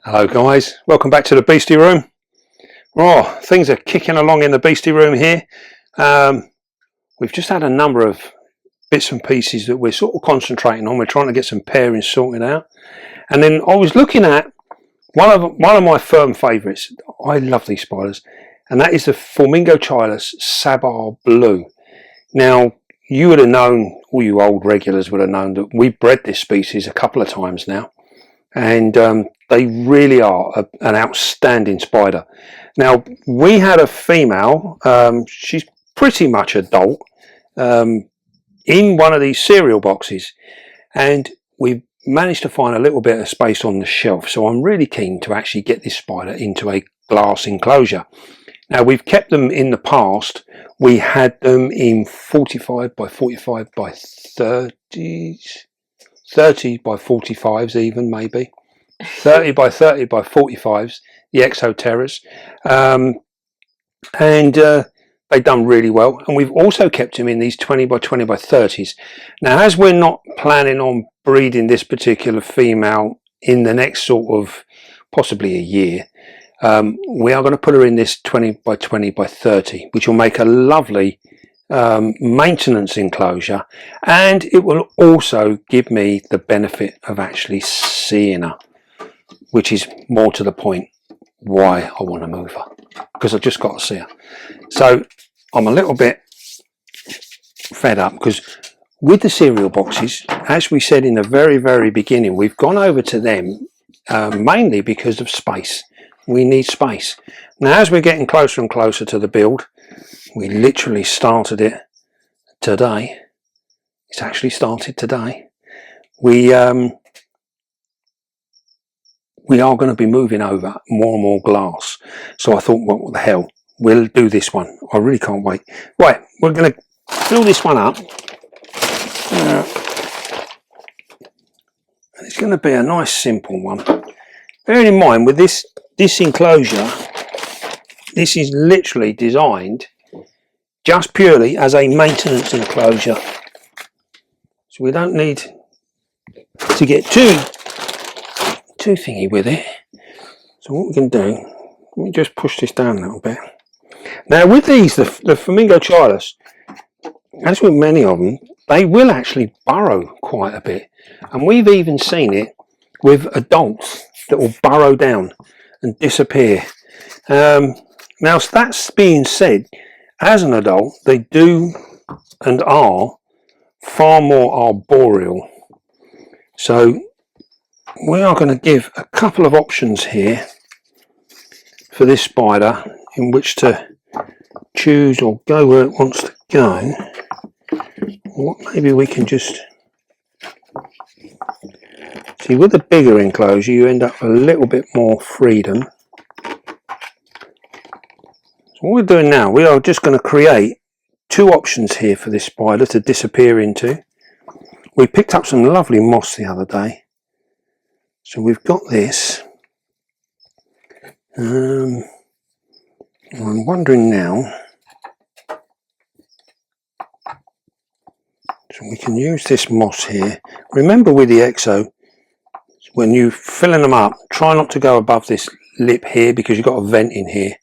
Hello guys, welcome back to the Beastie Room. Oh, things are kicking along in the Beastie Room here. We've just had a number of bits and pieces that we're sort of concentrating on. We're trying to get some pairings sorted out. And then I was looking at one of my firm favourites. I love these spiders. And that is the Phormingochilus Sabah Blue. Now, you would have known, all you old regulars would have known, that we've bred this species a couple of times now. And they really are an outstanding spider. Now, we had a female, she's pretty much adult, in one of these cereal boxes, and we've managed to find a little bit of space on the shelf, so I'm really keen to actually get this spider into a glass enclosure. Now, we've kept them in the past. We had them in 45 by 45 by 30s, 30 by 45s even, maybe 30 by 30 by 45s, the Exoterras, and they've done really well. And we've also kept him in these 20 by 20 by 30s. Now, as we're not planning on breeding this particular female in the next sort of possibly a year, we are going to put her in this 20 by 20 by 30, which will make a lovely maintenance enclosure, and it will also give me the benefit of actually seeing her, which is more to the point why I want to move her, because I've just got to see her. So I'm a little bit fed up because with the cereal boxes, as we said in the very beginning, we've gone over to them mainly because of space. We need space. Now, as we're getting closer and closer to the build, we literally started it today. It's actually started today. We are going to be moving over more and more glass. So I thought, what the hell, we'll do this one. I really can't wait. Right, we're going to fill this one up. And it's going to be a nice simple one. Bearing in mind, with this enclosure, this is literally designed just purely as a maintenance enclosure, so we don't need to get too thingy with it. So what we can do, let me just push this down a little bit. Now, with these, the Phormingochilus, as with many of them, they will actually burrow quite a bit, and we've even seen it with adults that will burrow down and disappear. Now, that's being said, as an adult, they do and are far more arboreal. So we are going to give a couple of options here for this spider in which to choose or go where it wants to go. What maybe we can just see, with the bigger enclosure you end up with a little bit more freedom. So what we're doing now, we are just going to create two options here for this spider to disappear into. We picked up some lovely moss the other day, so we've got this. I'm wondering now, so we can use this moss here. Remember, with the Exo, when you're filling them up, try not to go above this lip here, because you've got a vent in here,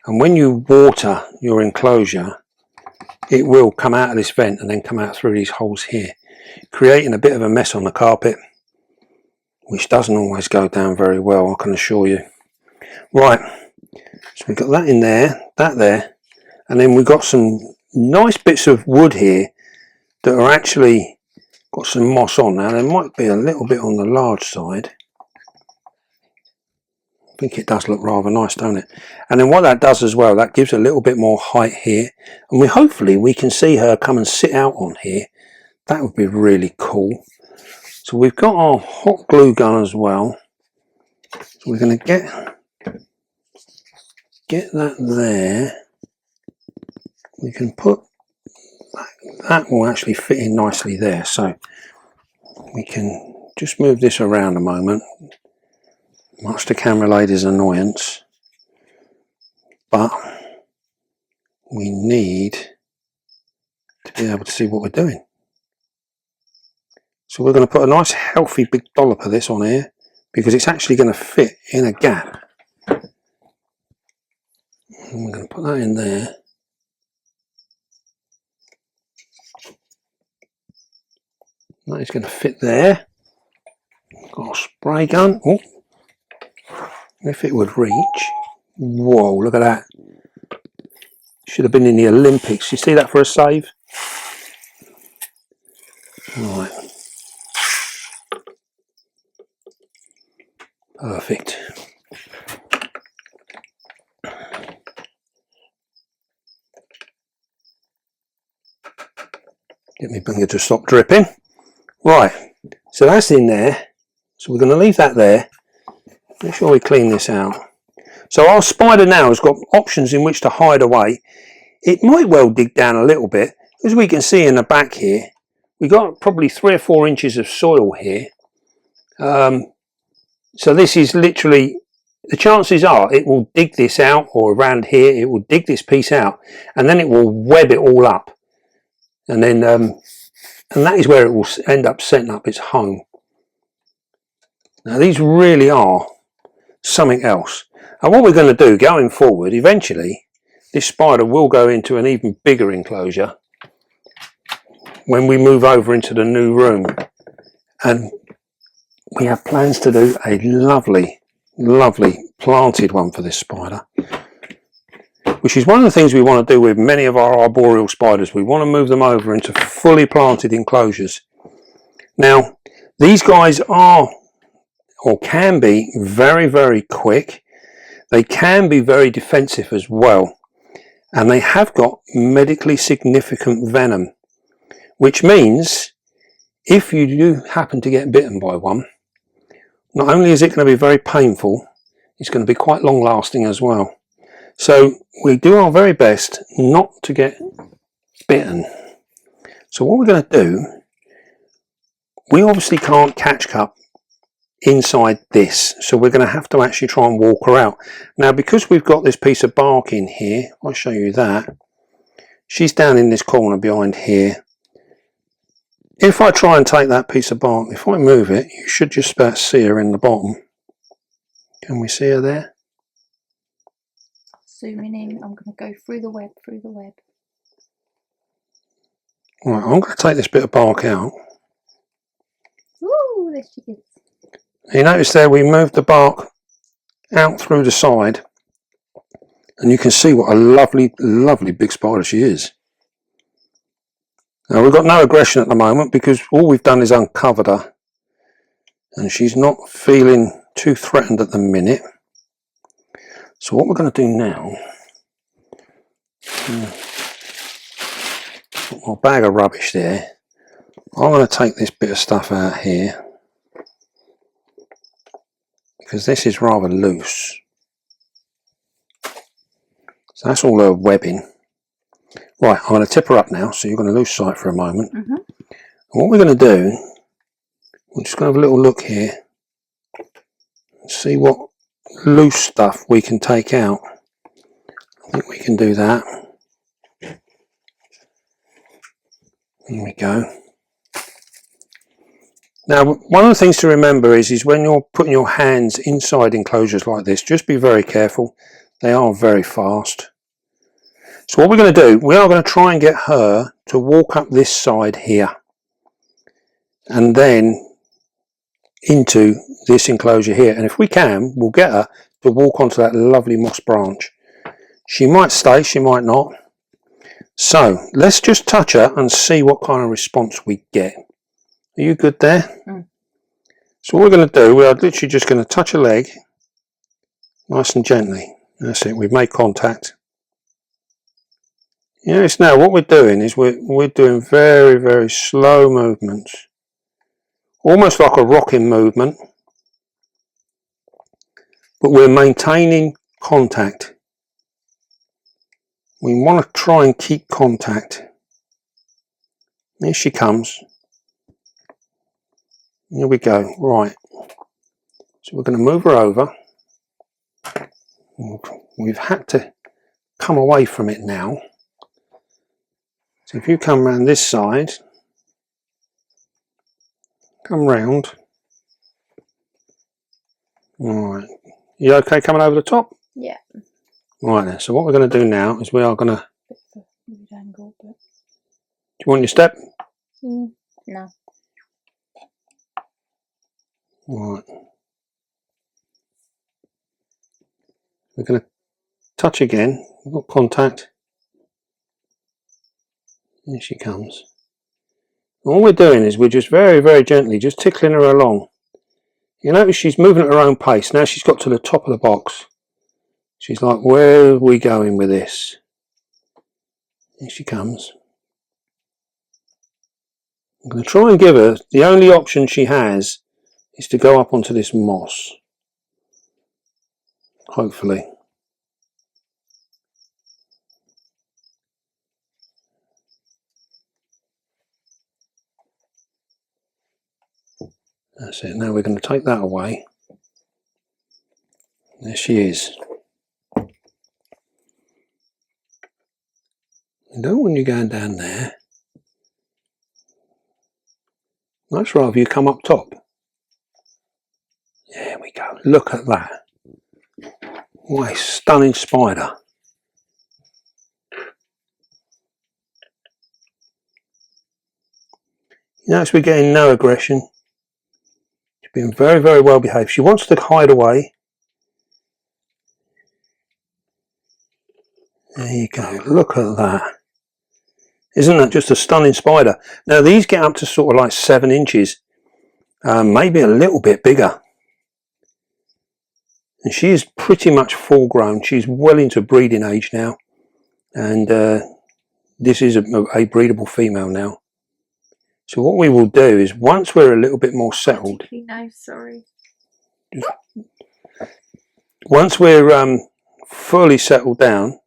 and when you water your enclosure, it will come out of this vent and then come out through these holes here, creating a bit of a mess on the carpet, which doesn't always go down very well, I can assure you. Right, so we've got that in there, that there, and then we've got some nice bits of wood here that are actually got some moss on. Now, there might be a little bit on the large side. I think it does look rather nice, don't it? And then what that does as well, that gives a little bit more height here, and hopefully we can see her come and sit out on here. That would be really cool. So we've got our hot glue gun as well, so we're going to get that there. We can put that will actually fit in nicely there, so we can just move this around a moment, much to camera lady's annoyance, but we need to be able to see what we're doing. So we're going to put a nice healthy big dollop of this on here, because it's actually going to fit in a gap. And we're going to put that in there. That is going to fit there. Got a spray gun. Oh, if it would reach. Whoa, look at that. Should have been in the Olympics. You see that for a save? Right. Perfect. Get me finger to stop dripping. Right, so that's in there. So we're going to leave that there. Make sure we clean this out. So our spider now has got options in which to hide away. It might well dig down a little bit. As we can see in the back here, we got probably 3 or 4 inches of soil here. So this is literally, the chances are it will dig this out, or around here it will dig this piece out, and then it will web it all up, and then and that is where it will end up setting up its home. Now these really are something else, and what we're going to do going forward, eventually this spider will go into an even bigger enclosure when we move over into the new room, and we have plans to do a lovely planted one for this spider, which is one of the things we want to do with many of our arboreal spiders. We want to move them over into fully planted enclosures. Now these guys are, or can be, very quick. They can be very defensive as well, and they have got medically significant venom, which means if you do happen to get bitten by one, not only is it going to be very painful, it's going to be quite long lasting as well. So we do our very best not to get bitten. So what we're going to do, we obviously can't catch cup inside this, so we're going to have to actually try and walk her out. Now because we've got this piece of bark in here, I'll show you that. She's down in this corner behind here. If I try and take that piece of bark, if I move it, you should just about see her in the bottom. Can we see her there? Zooming in, I'm going to go through the web, Right, I'm going to take this bit of bark out. Ooh, there she is. You notice there we moved the bark out through the side, and you can see what a lovely big spider she is. Now we've got no aggression at the moment because all we've done is uncovered her, and she's not feeling too threatened at the minute. So what we're going to do now, put my bag of rubbish there. I'm going to take this bit of stuff out here because this is rather loose. So that's all her webbing. Right, I'm going to tip her up now, so you're going to lose sight for a moment. And what we're going to do, we're just going to have a little look here and see what loose stuff we can take out. I think we can do that. There we go. Now one of the things to remember is when you're putting your hands inside enclosures like this, just be very careful. They are very fast. So what we're going to do, we are going to try and get her to walk up this side here and then into this enclosure here, and if we can, we'll get her to walk onto that lovely moss branch. She might stay, she might not. So let's just touch her and see what kind of response we get. Are you good there? So what we're going to do, we are literally just going to touch her leg nice and gently. That's it, we've made contact. Yes, now what we're doing is we're doing very slow movements, almost like a rocking movement, but we're maintaining contact. We want to try and keep contact. Here she comes. Here we go. Right, so we're going to move her over. We've had to come away from it now. So if you come around this side, come round. Alright, you okay coming over the top? Yeah. Right then, so what we're going to do now is we are going to... Bit of a weird angle, but... Do you want your step? No. Right. We're going to touch again. We've got contact. Here she comes. All we're doing is we're just very, very gently just tickling her along. You notice she's moving at her own pace. Now she's got to the top of the box. She's like, where are we going with this? Here she comes. I'm going to try and give her, the only option she has is to go up onto this moss. Hopefully. That's it. Now we're going to take that away. There she is. You don't want you going down there. Much rather you come up top. There we go. Look at that. What a stunning spider. You notice we're getting no aggression. She's being very, very well behaved. She wants to hide away. There you go. Look at that. Isn't that just a stunning spider? Now these get up to sort of like 7 inches. Maybe a little bit bigger. And she is pretty much full grown. She's well into breeding age now. And this is a breedable female now. So what we will do is once we're a little bit more settled. No, sorry. Once we're fully settled down.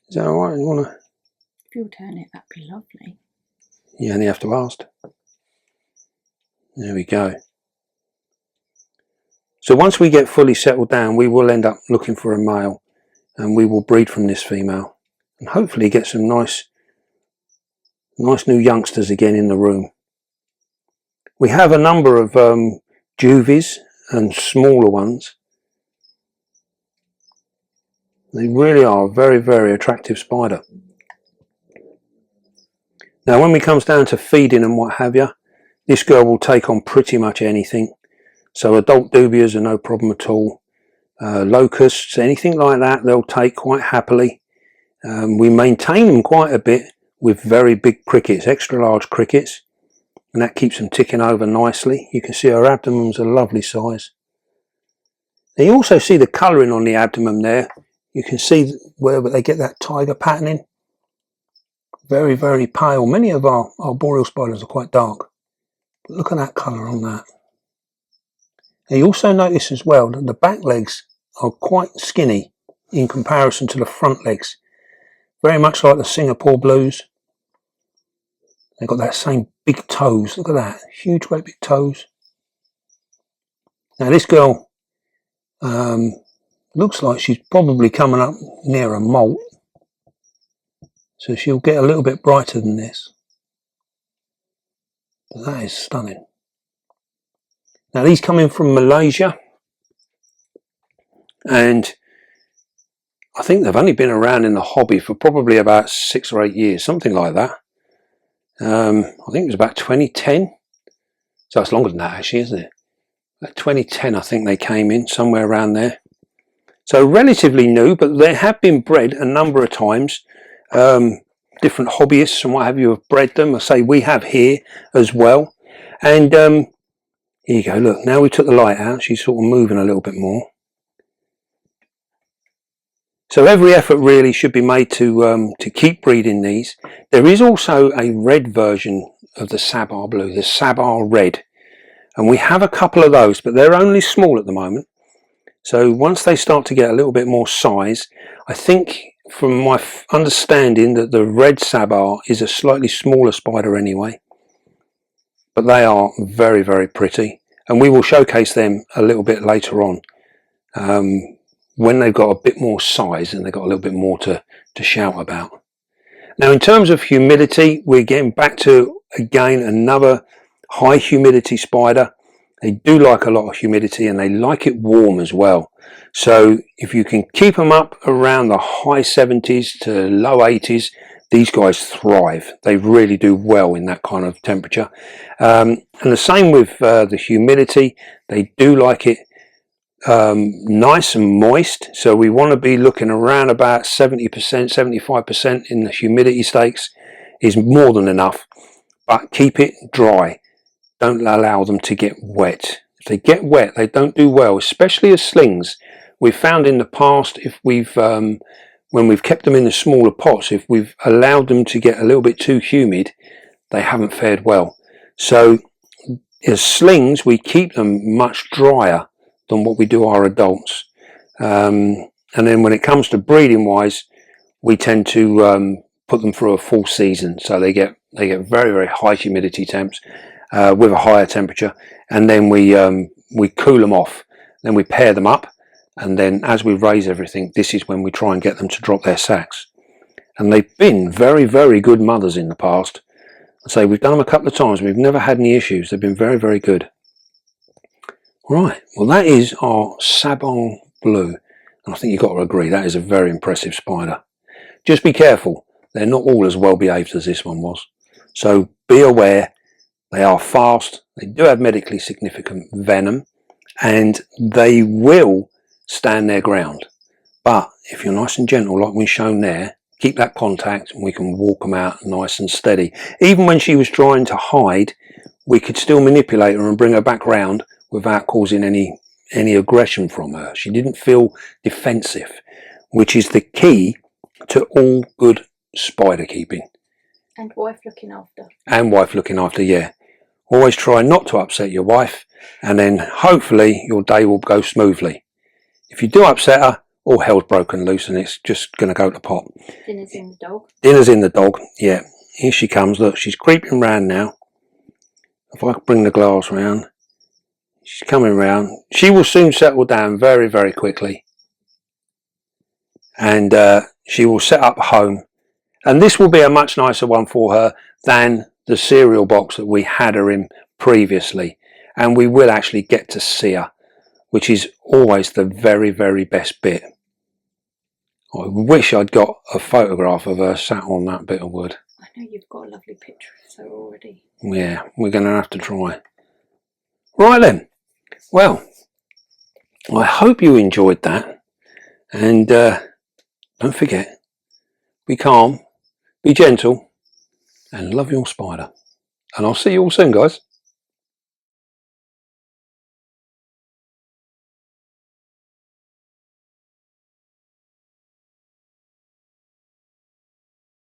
Is that alright? You wanna? If you'll turn it, that'd be lovely. You only have to ask. There we go. So once we get fully settled down, we will end up looking for a male, and we will breed from this female, and hopefully get some nice new youngsters again in the room. We have a number of juvies and smaller ones. They really are a very, very attractive spider. Now when it comes down to feeding and what have you, this girl will take on pretty much anything. So adult dubias are no problem at all. Locusts, anything like that, they'll take quite happily. We maintain them quite a bit with very big crickets, extra large crickets, and that keeps them ticking over nicely. You can see her abdomen's a lovely size. Now you also see the colouring on the abdomen there. You can see where they get that tiger patterning. Very, very pale. Many of our arboreal spiders are quite dark. But look at that colour on that. And you also notice as well that the back legs are quite skinny in comparison to the front legs. Very much like the Singapore blues. They've got that same big toes. Look at that. Huge, great big toes. Now this girl looks like she's probably coming up near a molt. So she'll get a little bit brighter than this. But that is stunning. Now these come in from Malaysia. And I think they've only been around in the hobby for probably about 6 or 8 years. Something like that. I think it was about 2010. So it's longer than that actually, isn't it? About 2010 I think they came in, somewhere around there. So relatively new, but they have been bred a number of times. Different hobbyists and what have you have bred them. I say we have here as well. And here you go, look, now we took the light out, she's sort of moving a little bit more. So every effort really should be made to keep breeding these. There is also a red version of the Sabah Blue, the Sabah Red. And we have a couple of those, but they're only small at the moment. So once they start to get a little bit more size, I think from my understanding that the red Sabah is a slightly smaller spider anyway. But they are very, very pretty. And we will showcase them a little bit later on. When they've got a bit more size and they've got a little bit more to shout about. Now in terms of humidity, we're getting back to again another high humidity spider. They do like a lot of humidity and they like it warm as well. So if you can keep them up around the high 70s to low 80s, these guys thrive. They really do well in that kind of temperature. And the same with the humidity. They do like it nice and moist. So we want to be looking around about 70%, 75% in the humidity stakes is more than enough. But keep it dry. Don't allow them to get wet. If they get wet, they don't do well, especially as slings. We've found in the past, if we've when we've kept them in the smaller pots, if we've allowed them to get a little bit too humid, they haven't fared well. So as slings, we keep them much drier than what we do our adults. And then when it comes to breeding wise, we tend to put them through a full season. So they get very, very high humidity temps with a higher temperature. And then we cool them off. Then we pair them up. And then as we raise everything, this is when we try and get them to drop their sacks. And they've been very, very good mothers in the past. So we've done them a couple of times. We've never had any issues. They've been very, very good. Right. Well, that is our Sabah Blue. And I think you've got to agree, that is a very impressive spider. Just be careful. They're not all as well behaved as this one was. So be aware. They are fast. They do have medically significant venom. And they will stand their ground. But if you're nice and gentle, like we've shown there, keep that contact and we can walk them out nice and steady. Even when she was trying to hide, we could still manipulate her and bring her back round without causing any aggression from her. She didn't feel defensive, which is the key to all good spider keeping. And wife looking after. And wife looking after, yeah. Always try not to upset your wife, and then hopefully your day will go smoothly. If you do upset her, all hell's broken loose and it's just going to go to pot. Dinner's in the dog. Dinner's in the dog, yeah. Here she comes. Look, she's creeping round now. If I bring the glass round, she's coming round. She will soon settle down very, very quickly. And she will set up a home. And this will be a much nicer one for her than the cereal box that we had her in previously. And we will actually get to see her, which is always the very, very best bit. I wish I'd got a photograph of her sat on that bit of wood. I know you've got a lovely picture of her already. Yeah, we're going to have to try. Right then. Well, I hope you enjoyed that. And don't forget, be calm, be gentle, and love your spider. And I'll see you all soon, guys.